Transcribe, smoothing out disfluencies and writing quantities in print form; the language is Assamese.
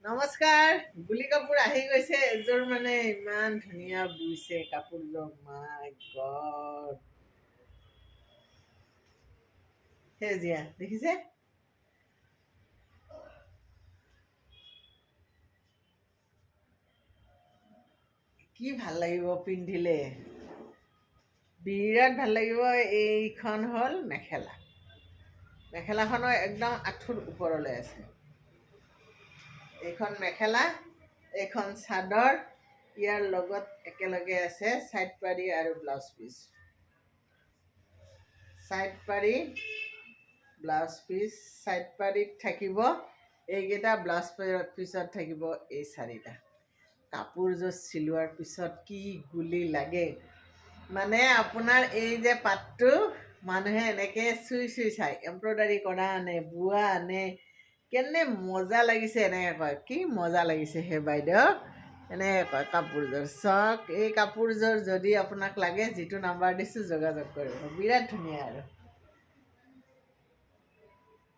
নমস্কাৰ গুলি কাপোৰ আহি গৈছে এযোৰ মানে ইমান ধুনীয়া বুইছে কাপোৰযোৰ মাই গড সেউজীয়া দেখিছে কি ভাল লাগিব পিন্ধিলে বিৰাট ভাল লাগিব এইখন হ'ল মেখেলাখনৰ একদম আঁঠুৰ ওপৰলৈ আছে এইখন মেখেলা এইখন চাদৰ ইয়াৰ লগত একেলগে আছে চাইড পাৰি আৰু ব্লাউজ পিচ চাইড পাৰি ব্লাউজ পিচ চাইড পাৰিত থাকিব এইকেইটা ব্লাউজ পিচত থাকিব এই চাৰিটা কাপোৰযোৰ চিলোৱাৰ পিছত কি গুলি লাগে মানে আপোনাৰ এই যে পাতটো মানুহে এনেকৈ চুই চুই চায় এম্ব্ৰইডাৰী কৰা আনে বোৱা আনে কেনে মজা লাগিছে এনেকৈ কয় কি মজা লাগিছে সেই বাইদেউ এনেকৈ কয় কাপোৰযোৰ চাওক এই কাপোৰযোৰ যদি আপোনাক লাগে যিটো নাম্বাৰ দিছোঁ যোগাযোগ কৰিব বিৰাট ধুনীয়া আৰু